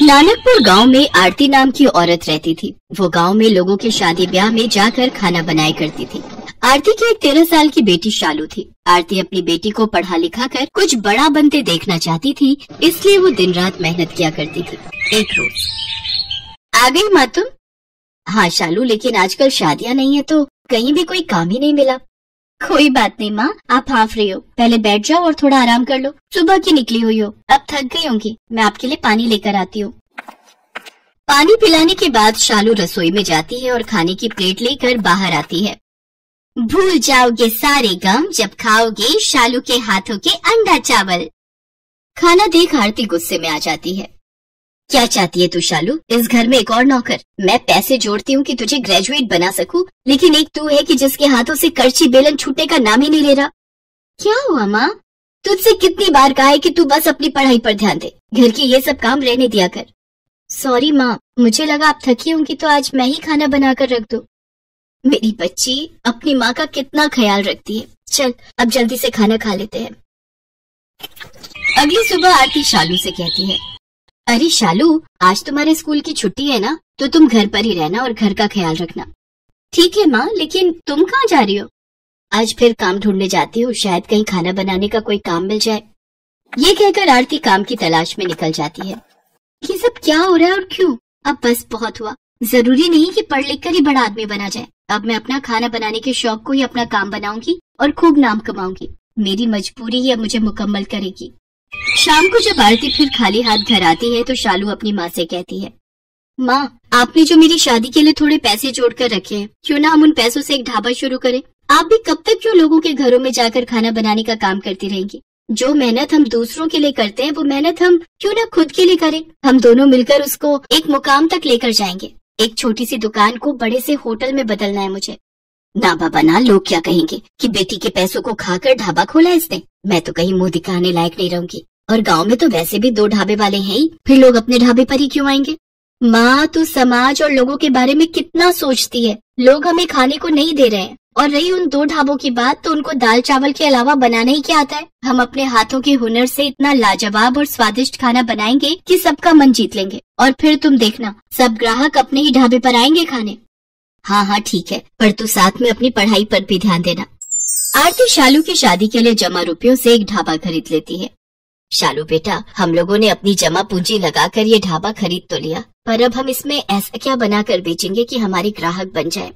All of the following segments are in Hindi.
नानकपुर गांव में आरती नाम की औरत रहती थी। वो गांव में लोगों के शादी ब्याह में जाकर खाना बनाया करती थी। आरती की एक 13 साल की बेटी शालू थी। आरती अपनी बेटी को पढ़ा लिखा कर कुछ बड़ा बनते देखना चाहती थी, इसलिए वो दिन रात मेहनत किया करती थी। एक रोज आ गई माँ तुम? हाँ शालू, लेकिन आजकल शादियाँ नहीं है तो कहीं भी कोई काम ही नहीं मिला। कोई बात नहीं माँ, आप हाफ रही हो, पहले बैठ जाओ और थोड़ा आराम कर लो। सुबह की निकली हुई हो, अब थक गई होंगी। मैं आपके लिए पानी लेकर आती हूँ। पानी पिलाने के बाद शालू रसोई में जाती है और खाने की प्लेट लेकर बाहर आती है। भूल जाओगे सारे गम जब खाओगे शालू के हाथों के अंडा चावल। खाना देख आरती गुस्से में आ जाती है। क्या चाहती है तू शालू? इस घर में एक और नौकर? मैं पैसे जोड़ती हूँ कि तुझे ग्रेजुएट बना सकूं, लेकिन एक तू है कि जिसके हाथों से करची बेलन छूटने का नाम ही नहीं ले रहा। क्या हुआ माँ? तुझसे कितनी बार कहा है कि तू बस अपनी पढ़ाई पर ध्यान दे, घर के ये सब काम रहने दिया कर। सॉरी माँ, मुझे लगा आप थकी होंगी तो आज मैं ही खाना बना कर रख दूं। मेरी बच्ची अपनी माँ का कितना ख्याल रखती है। चल अब जल्दी से खाना खा लेते हैं। अगली सुबह आरती शालू से कहती है, अरे शालू, आज तुम्हारे स्कूल की छुट्टी है ना, तो तुम घर पर ही रहना और घर का ख्याल रखना। ठीक है माँ, लेकिन तुम कहाँ जा रही हो? आज फिर काम ढूंढने जाती हूँ, शायद कहीं खाना बनाने का कोई काम मिल जाए। ये कहकर आरती काम की तलाश में निकल जाती है। ये सब क्या हो रहा है और क्यों? अब बस बहुत हुआ। जरूरी नहीं कि पढ़ लिख कर ही बड़ा आदमी बना जाए। अब मैं अपना खाना बनाने के शौक को ही अपना काम बनाऊंगी और खूब नाम कमाऊंगी। मेरी मजबूरी ही अब मुझे मुकम्मल करेगी। शाम को जब आरती फिर खाली हाथ घर आती है तो शालू अपनी माँ से कहती है, माँ, आपने जो मेरी शादी के लिए थोड़े पैसे जोड़ कर रखे हैं, क्यों ना हम उन पैसों से एक ढाबा शुरू करें? आप भी कब तक क्यों लोगों के घरों में जाकर खाना बनाने का काम करती रहेंगी? जो मेहनत हम दूसरों के लिए करते हैं वो मेहनत हम क्यों ना खुद के लिए करें? हम दोनों मिलकर उसको एक मुकाम तक लेकर जाएंगे। एक छोटी सी दुकान को बड़े से होटल में बदलना है मुझे। ना बाबा ना, लोग क्या कहेंगे कि बेटी के पैसों को खाकर ढाबा खोला इसने। मैं तो कहीं मुंह दिखाने लायक नहीं रहूंगी, और गांव में तो वैसे भी 2 ढाबे वाले हैं ही, फिर लोग अपने ढाबे पर ही क्यों आएंगे? माँ, तू समाज और लोगों के बारे में कितना सोचती है। लोग हमें खाने को नहीं दे रहे हैं, और रही उन 2 ढाबों की बात, तो उनको दाल चावल के अलावा बनाना ही क्या आता है? हम अपने हाथों के हुनर से इतना लाजवाब और स्वादिष्ट खाना बनाएंगे कि सबका मन जीत लेंगे, और फिर तुम देखना सब ग्राहक अपने ही ढाबे पर आएंगे खाने। हाँ हाँ ठीक है, पर तू साथ में अपनी पढ़ाई पर भी ध्यान देना। आरती शालू की शादी के लिए जमा रुपयों से एक ढाबा खरीद लेती है। शालू बेटा, हम लोगों ने अपनी जमा पूंजी लगाकर ये ढाबा खरीद तो लिया, पर अब हम इसमें ऐसा क्या बनाकर बेचेंगे कि हमारे ग्राहक बन जाए?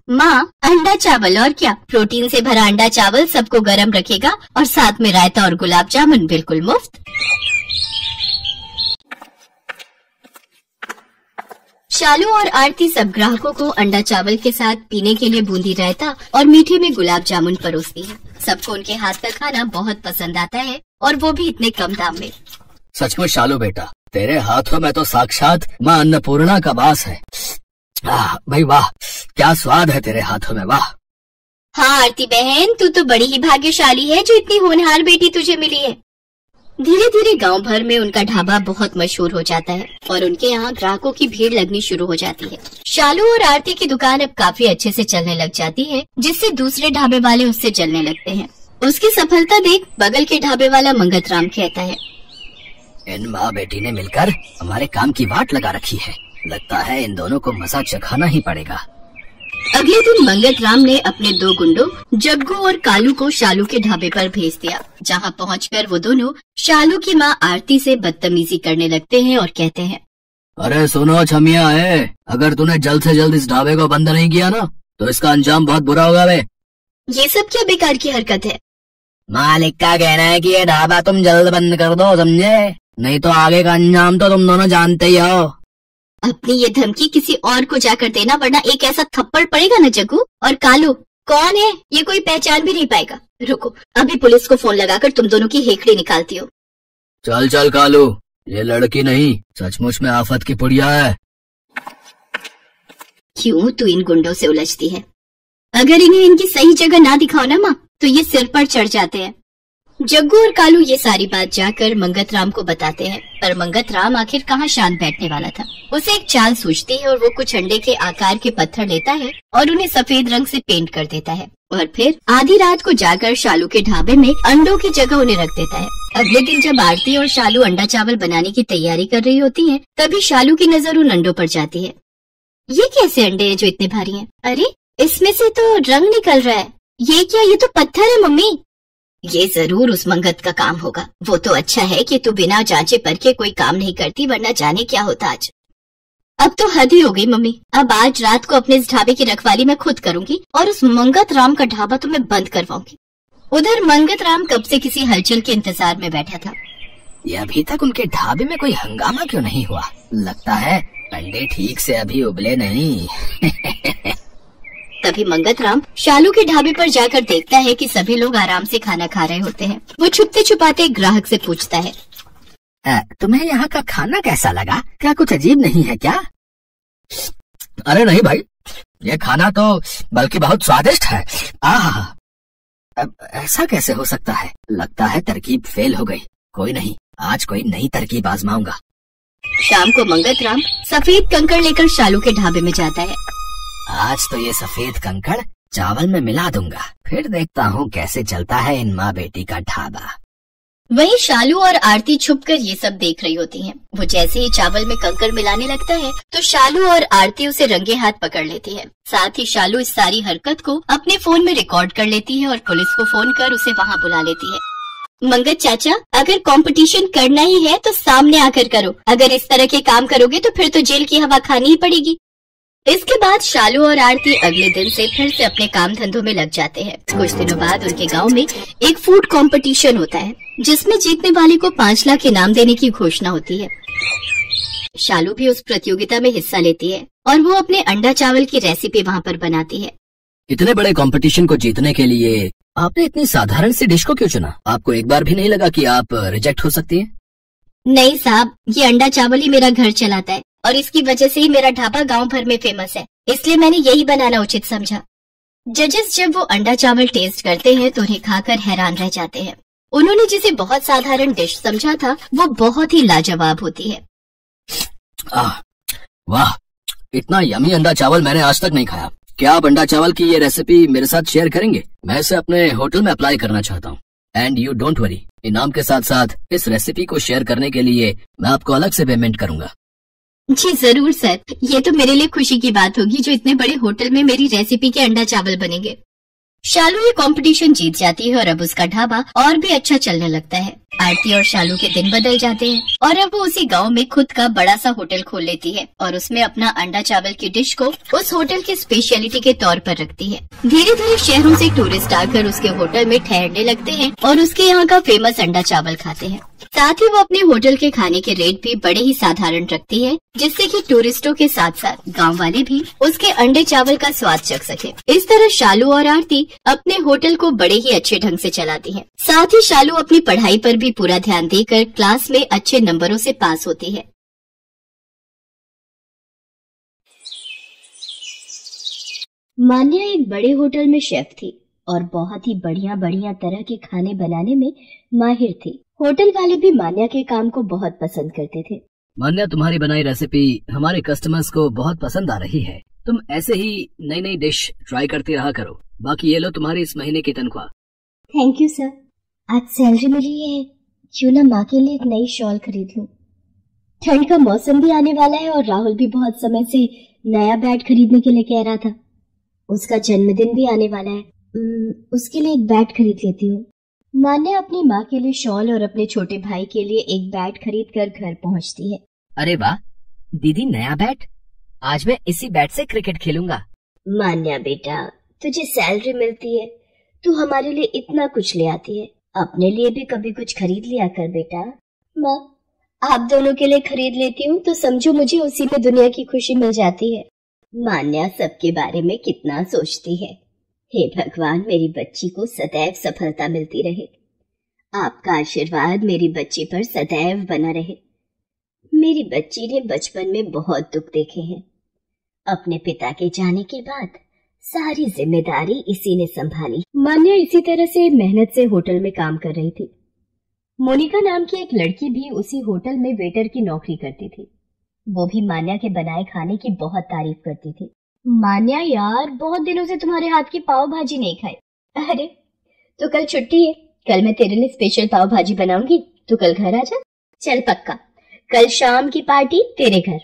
माँ, अंडा चावल, और क्या? प्रोटीन से भरा अंडा चावल सबको गर्म रखेगा, और साथ में रायता और गुलाब जामुन बिल्कुल मुफ्त। शालू और आरती सब ग्राहकों को अंडा चावल के साथ पीने के लिए बूंदी रायता और मीठे में गुलाब जामुन परोसती है। सबको उनके हाथ का खाना बहुत पसंद आता है, और वो भी इतने कम दाम में। सचमुच शालू बेटा, तेरे हाथों में तो साक्षात माँ अन्नपूर्णा का वास है। भाई वाह, क्या स्वाद है तेरे हाथों में, वाह। हाँ आरती बहन, तू तो बड़ी ही भाग्यशाली है जो इतनी होनहार बेटी तुझे मिली है। धीरे धीरे गांव भर में उनका ढाबा बहुत मशहूर हो जाता है, और उनके यहाँ ग्राहकों की भीड़ लगनी शुरू हो जाती है। शालू और आरती की दुकान अब काफी अच्छे से चलने लग जाती है, जिससे दूसरे ढाबे वाले उससे चलने लगते हैं। उसकी सफलता देख बगल के ढाबे वाला मंगतराम कहता है, इन माँ बेटी ने मिलकर हमारे काम की वाट लगा रखी है। लगता है इन दोनों को मजा चखाना ही पड़ेगा। अगले दिन मंगतराम ने अपने 2 गुंडों जग्गू और कालू को शालू के ढाबे पर भेज दिया, जहां पहुंचकर वो दोनों शालू की माँ आरती से बदतमीजी करने लगते हैं और कहते हैं, अरे सुनो छमिया है, अगर तूने जल्द से जल्द इस ढाबे को बंद नहीं किया ना तो इसका अंजाम बहुत बुरा होगा बे। ये सब क्या बेकार की हरकत है? मालिक का कहना है कि ये ढाबा तुम जल्द बंद कर दो, समझे? नहीं तो आगे का अंजाम तो तुम दोनों जानते ही हो। अपनी ये धमकी किसी और को जाकर देना, वरना एक ऐसा थप्पड़ पड़ेगा न जग्गू। और कालू कौन है? ये कोई पहचान भी नहीं पाएगा। रुको, अभी पुलिस को फोन लगाकर तुम दोनों की हेकड़ी निकालती हो। चल चल कालू, ये लड़की नहीं सचमुच में आफत की पुड़िया है। क्यों तू इन गुंडों से उलझती है? अगर इन्हें इनकी सही जगह ना दिखाओ ना माँ, तो ये सिर पर चढ़ जाते हैं। जग्गू और कालू ये सारी बात जाकर मंगत राम को बताते हैं, पर मंगत राम आखिर कहाँ शांत बैठने वाला था। उसे एक चाल सूझती है और वो कुछ अंडे के आकार के पत्थर लेता है और उन्हें सफेद रंग से पेंट कर देता है और फिर आधी रात को जाकर शालू के ढाबे में अंडों की जगह उन्हें रख देता है। अगले दिन जब आरती और शालू अंडा चावल बनाने की तैयारी कर रही होती है, तभी शालू की नजर उन अंडों पर जाती है। ये कैसे अंडे हैं जो इतने भारी हैं? अरे इसमें से तो रंग निकल रहा है। ये क्या? ये तो पत्थर है मम्मी। ये जरूर उस मंगत का काम होगा। वो तो अच्छा है कि तू बिना जांचे परखे कोई काम नहीं करती, वरना जाने क्या होता आज। अब तो हद ही हो गई मम्मी। अब आज रात को अपने इस ढाबे की रखवाली मैं खुद करूंगी और उस मंगत राम का ढाबा तो मैं बंद करवाऊंगी। उधर मंगत राम कब से किसी हलचल के इंतजार में बैठा था। ये अभी तक उनके ढाबे में कोई हंगामा क्यों नहीं हुआ? लगता है अंडे ठीक से अभी उबले नहीं। तभी मंगत राम शालू के ढाबे पर जाकर देखता है कि सभी लोग आराम से खाना खा रहे होते हैं। वो छुपते छुपाते ग्राहक से पूछता है, तुम्हें यहाँ का खाना कैसा लगा? क्या कुछ अजीब नहीं है क्या? अरे नहीं भाई, ये खाना तो बल्कि बहुत स्वादिष्ट है। आहा, अब ऐसा कैसे हो सकता है? लगता है तरकीब फेल हो गई। कोई नहीं, आज कोई नई तरकीब आजमाऊंगा। शाम को मंगत राम सफेद कंकड़ लेकर शालू के ढाबे में जाता है। आज तो ये सफेद कंकड़ चावल में मिला दूंगा, फिर देखता हूँ कैसे चलता है इन माँ बेटी का ढाबा। वहीं शालू और आरती छुपकर ये सब देख रही होती हैं। वो जैसे ही चावल में कंकड़ मिलाने लगता है तो शालू और आरती उसे रंगे हाथ पकड़ लेती है। साथ ही शालू इस सारी हरकत को अपने फोन में रिकॉर्ड कर लेती है और पुलिस को फोन कर उसे वहाँ बुला लेती है। मंगत चाचा, अगर कंपटीशन करना ही है तो सामने आकर करो। अगर इस तरह के काम करोगे तो फिर तो जेल की हवा खानी ही पड़ेगी। इसके बाद शालू और आरती अगले दिन से फिर से अपने काम धंधों में लग जाते हैं। कुछ दिनों बाद उनके गांव में एक फूड कंपटीशन होता है, जिसमें जीतने वाले को 5 लाख इनाम देने की घोषणा होती है। शालू भी उस प्रतियोगिता में हिस्सा लेती है और वो अपने अंडा चावल की रेसिपी वहाँ पर बनाती है। इतने बड़े कंपटीशन को जीतने के लिए आपने इतनी साधारण सी डिश को क्यों चुना? आपको एक बार भी नहीं लगा कि आप रिजेक्ट हो सकती हैं? नहीं साहब, ये अंडा चावल ही मेरा घर चलाता है और इसकी वजह से ही मेरा ढाबा गांव भर में फेमस है, इसलिए मैंने यही बनाना उचित समझा। जजेस जब वो अंडा चावल टेस्ट करते हैं तो उन्हें खाकर हैरान रह जाते हैं। उन्होंने जिसे बहुत साधारण डिश समझा था वो बहुत ही लाजवाब होती है। वाह, इतना यमी अंडा चावल मैंने आज तक नहीं खाया। क्या आप अंडा चावल की ये रेसिपी मेरे साथ शेयर करेंगे? मैं इसे अपने होटल में अप्लाई करना चाहता हूँ। एंड यू डोंट वरी, इनाम के साथ साथ इस रेसिपी को शेयर करने के लिए मैं आपको अलग से पेमेंट करूंगा। जी जरूर सर, ये तो मेरे लिए खुशी की बात होगी जो इतने बड़े होटल में मेरी रेसिपी के अंडा चावल बनेंगे। शालू ये कंपटीशन जीत जाती है और अब उसका ढाबा और भी अच्छा चलने लगता है। आरती और शालू के दिन बदल जाते हैं और अब वो उसी गांव में खुद का बड़ा सा होटल खोल लेती है और उसमें अपना अंडा चावल की डिश को उस होटल की स्पेशलिटी के तौर पर रखती है। धीरे धीरे शहरों से टूरिस्ट आकर उसके होटल में ठहरने लगते हैं और उसके यहाँ का फेमस अंडा चावल खाते हैं। साथ ही वो अपने होटल के खाने के रेट भी बड़े ही साधारण रखती है, जिससे कि टूरिस्टों के साथ साथ गांव वाले भी उसके अंडे चावल का स्वाद चख सके। इस तरह शालू और आरती अपने होटल को बड़े ही अच्छे ढंग से चलाती हैं। साथ ही शालू अपनी पढ़ाई पर भी पूरा ध्यान देकर क्लास में अच्छे नंबरों से पास होती है। मान्या एक बड़े होटल में शेफ थी और बहुत ही बढ़िया बढ़िया तरह के खाने बनाने में माहिर थी। होटल वाले भी मान्या के काम को बहुत पसंद करते थे। मान्या, तुम्हारी बनाई रेसिपी हमारे कस्टमर्स को बहुत पसंद आ रही है। तुम ऐसे ही नई नई डिश ट्राई करती रहा करो। बाकी ये लो तुम्हारी इस महीने की तनख्वाह। Thank you sir. आज सैलरी मिली है, क्यों ना माँ के लिए एक नई शॉल खरीद लूं। ठंड का मौसम भी आने वाला है और राहुल भी बहुत समय से नया बैट खरीदने के लिए कह रहा था। उसका जन्मदिन भी आने वाला है, उसके लिए एक बैट खरीद लेती हूँ। मान्या अपनी माँ के लिए शॉल और अपने छोटे भाई के लिए एक बैट खरीद कर घर पहुँचती है। अरे वाह दीदी, नया बैट! आज मैं इसी बैट से क्रिकेट खेलूंगा। मान्या बेटा, तुझे सैलरी मिलती है, तू हमारे लिए इतना कुछ ले आती है, अपने लिए भी कभी कुछ खरीद लिया कर बेटा। माँ, आप दोनों के लिए खरीद लेती हूँ तो समझो मुझे उसी में दुनिया की खुशी मिल जाती है। मान्या सबके बारे में कितना सोचती है। हे भगवान, मेरी बच्ची को सदैव सफलता मिलती रहे। आपका आशीर्वाद मेरी बच्ची पर सदैव बना रहे। मेरी बच्ची ने बचपन में बहुत दुख देखे हैं। अपने पिता के जाने के बाद सारी जिम्मेदारी इसी ने संभाली। मान्या इसी तरह से मेहनत से होटल में काम कर रही थी। मोनिका नाम की एक लड़की भी उसी होटल में वेटर की नौकरी करती थी। वो भी मान्या के बनाए खाने की बहुत तारीफ करती थी। मान्या यार, बहुत दिनों से तुम्हारे हाथ की पाव भाजी नहीं खाई। अरे तो कल छुट्टी है, कल मैं तेरे लिए स्पेशल पाव भाजी बनाऊंगी, तू कल घर आ जा। चल पक्का, कल शाम की पार्टी तेरे घर।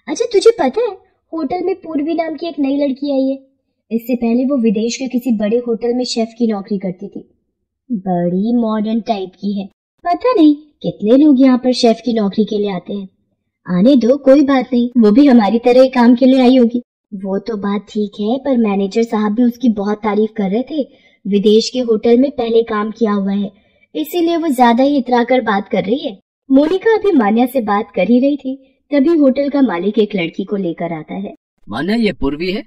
अच्छा तुझे पता है, होटल में पूर्वी नाम की एक नई लड़की आई है। इससे पहले वो विदेश के किसी बड़े होटल में शेफ की नौकरी करती थी। बड़ी मॉडर्न टाइप की है। पता नहीं कितने लोग यहाँ पर शेफ की नौकरी के लिए आते हैं। आने दो, कोई बात नहीं, वो भी हमारी तरह ही काम के लिए आई होगी। वो तो बात ठीक है, पर मैनेजर साहब भी उसकी बहुत तारीफ कर रहे थे। विदेश के होटल में पहले काम किया हुआ है, इसीलिए वो ज्यादा ही इतरा कर बात कर रही है। मोनिका अभी मान्या से बात कर ही रही थी, तभी होटल का मालिक एक लड़की को लेकर आता है। मान्या, ये पूर्वी है,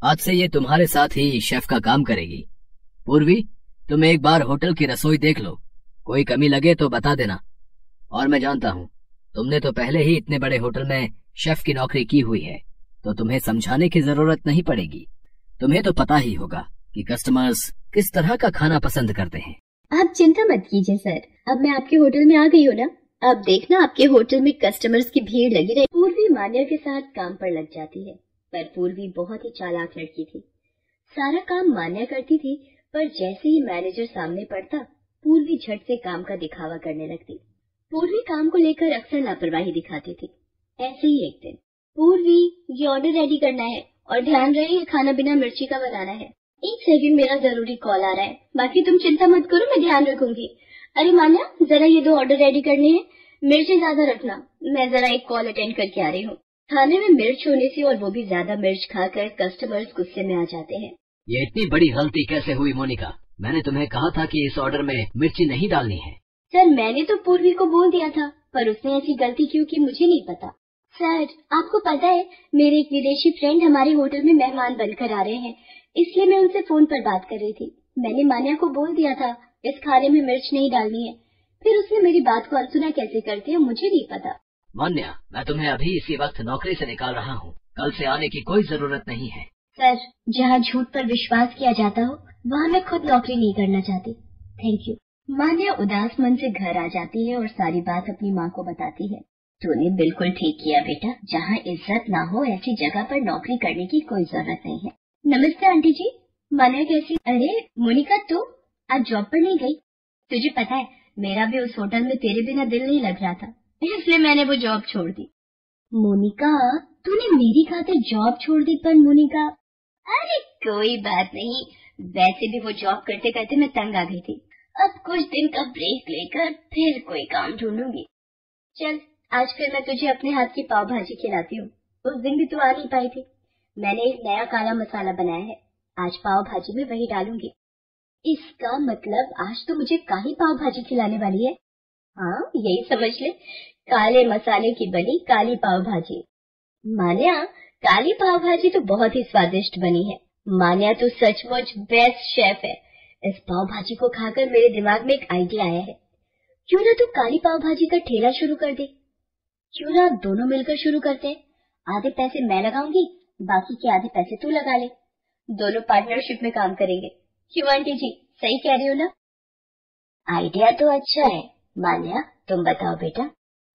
आज से ये तुम्हारे साथ ही शेफ का काम करेगी। पूर्वी, तुम एक बार होटल की रसोई देख लो, कोई कमी लगे तो बता देना। और मैं जानता हूँ तुमने तो पहले ही इतने बड़े होटल में शेफ की नौकरी की हुई है, तो तुम्हें समझाने की जरूरत नहीं पड़ेगी। तुम्हें तो पता ही होगा कि कस्टमर्स किस तरह का खाना पसंद करते हैं। आप चिंता मत कीजिए सर, अब मैं आपके होटल में आ गई हूँ ना, अब देखना आपके होटल में कस्टमर्स की भीड़ लगी रही। पूर्वी मान्या के साथ काम पर लग जाती है, पर पूर्वी बहुत ही चालाक लड़की थी। सारा काम मान्या करती थी, पर जैसे ही मैनेजर सामने पड़ता, पूर्वी झट से काम का दिखावा करने लगती। पूर्वी काम को लेकर अक्सर लापरवाही दिखाती थी। ऐसे ही एक दिन, पूर्वी ये ऑर्डर रेडी करना है और ध्यान रहे ये खाना बिना मिर्ची का बनाना है। एक सेकंड, मेरा जरूरी कॉल आ रहा है, बाकी तुम चिंता मत करो, मैं ध्यान रखूंगी। अरे मान्या, जरा ये 2 ऑर्डर रेडी करने हैं, मिर्ची ज्यादा रखना, मैं जरा एक कॉल अटेंड करके आ रही हूँ। खाने में मिर्च होने से और वो भी ज्यादा मिर्च खाकर कस्टमर्स गुस्से में आ जाते हैं। ये इतनी बड़ी गलती कैसे हुई मोनिका? मैंने तुम्हें कहा था कि इस ऑर्डर में मिर्ची नहीं डालनी है। सर मैंने तो पूर्वी को बोल दिया था, पर उसने ऐसी गलती क्यों की मुझे नहीं पता। सर आपको पता है, मेरे एक विदेशी फ्रेंड हमारे होटल में मेहमान बनकर आ रहे हैं, इसलिए मैं उनसे फोन पर बात कर रही थी। मैंने मान्या को बोल दिया था इस खाने में मिर्च नहीं डालनी है, फिर उसने मेरी बात को अनसुना कैसे करती है मुझे नहीं पता। मान्या, मैं तुम्हें अभी इसी वक्त नौकरी से निकाल रहा हूँ, कल से आने की कोई जरूरत नहीं है। सर जहाँ झूठ पर विश्वास किया जाता हो, वहाँ मैं खुद नौकरी नहीं करना चाहती। Thank you. मान्या उदास मन से घर आ जाती है और सारी बात अपनी माँ को बताती है। तूने बिल्कुल ठीक किया बेटा, जहाँ इज्जत ना हो ऐसी जगह पर नौकरी करने की कोई जरूरत नहीं है। नमस्ते आंटी जी, मान्या कैसी? अरे मोनिका, तू आज जॉब पर नहीं गई? तुझे पता है मेरा भी उस होटल में तेरे बिना दिल नहीं लग रहा था, इसलिए मैंने वो जॉब छोड़ दी। मोनिका, तूने मेरी खातिर जॉब छोड़ दी? पर मोनिका, अरे कोई बात नहीं, वैसे भी वो जॉब करते करते मैं तंग आ गई थी, अब कुछ दिन का ब्रेक लेकर फिर कोई काम ढूंढूंगी। चल आज फिर मैं तुझे अपने हाथ की पाव भाजी खिलाती हूँ, उस दिन भी तू आ नहीं पाई थी। मैंने एक नया काला मसाला बनाया है, आज पाव भाजी में वही डालूंगी। इसका मतलब आज तो मुझे काली पाव भाजी खिलाने वाली है। हाँ यही समझ ले, काले मसाले की बनी काली पाव भाजी। मान्या, काली पाव भाजी तो बहुत ही स्वादिष्ट बनी है। मान्या तो सचमुच बेस्ट शेफ है। इस पाव भाजी को खाकर मेरे दिमाग में एक आइडिया आया है, क्यों ना तू काली पाव भाजी का ठेला शुरू कर दे। क्यों ना दोनों मिलकर शुरू करते हैं, आधे पैसे मैं लगाऊंगी, बाकी के आधे पैसे तू लगा ले, दोनों पार्टनरशिप में काम करेंगे। क्यों आंटी जी, सही कह रही हो ना? आइडिया तो अच्छा है। मान्या तुम बताओ बेटा।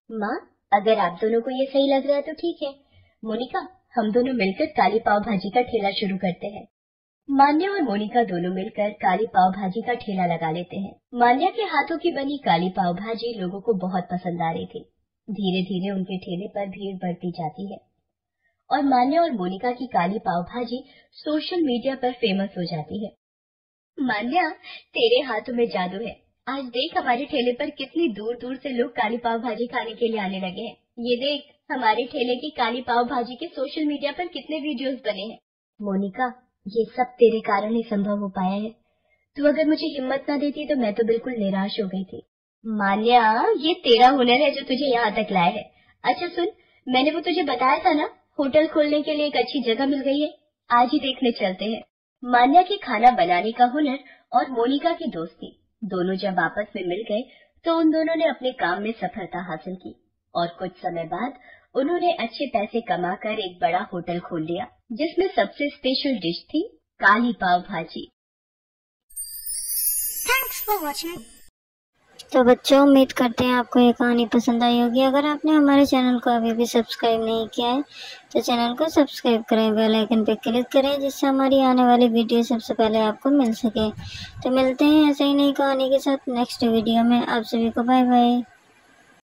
माँ, अगर आप दोनों को ये सही लग रहा है तो ठीक है। मोनिका, हम दोनों मिलकर काली पाव भाजी का ठेला शुरू करते हैं। मान्या और मोनिका दोनों मिलकर काली पाव भाजी का ठेला लगा लेते हैं। मान्या के हाथों की बनी काली पाव भाजी लोगों को बहुत पसंद आ रही थी। धीरे धीरे उनके ठेले पर भीड़ बढ़ती जाती है और मान्या और मोनिका की काली पाव भाजी सोशल मीडिया पर फेमस हो जाती है। मान्या, तेरे हाथों में जादू है, आज देख हमारे ठेले पर कितनी दूर दूर से लोग काली पाव भाजी खाने के लिए आने लगे हैं। ये देख हमारे ठेले की काली पाव भाजी के सोशल मीडिया पर कितने वीडियोस बने हैं। मोनिका, ये सब तेरे कारण ही संभव हो पाया है। तू अगर मुझे हिम्मत ना देती तो मैं तो बिल्कुल निराश हो गई थी। मान्या, ये तेरा हुनर है जो तुझे यहाँ तक लाया है। अच्छा सुन, मैंने वो तुझे बताया था ना, होटल खोलने के लिए एक अच्छी जगह मिल गई है, आज ही देखने चलते हैं। मान्या के खाना बनाने का हुनर और मोनिका की दोस्ती दोनों जब आपस में मिल गए तो उन दोनों ने अपने काम में सफलता हासिल की और कुछ समय बाद उन्होंने अच्छे पैसे कमाकर एक बड़ा होटल खोल लिया, जिसमें सबसे स्पेशल डिश थी काली पाव भाजी। Thanks for watching. तो बच्चों, उम्मीद करते हैं आपको ये कहानी पसंद आई होगी। अगर आपने हमारे चैनल को अभी भी सब्सक्राइब नहीं किया है तो चैनल को सब्सक्राइब करें, बेल आइकन पे क्लिक करें, जिससे हमारी आने वाली वीडियो सबसे पहले आपको मिल सके। तो मिलते हैं ऐसे ही नई कहानी के साथ नेक्स्ट वीडियो में। आप सभी को बाय बाय।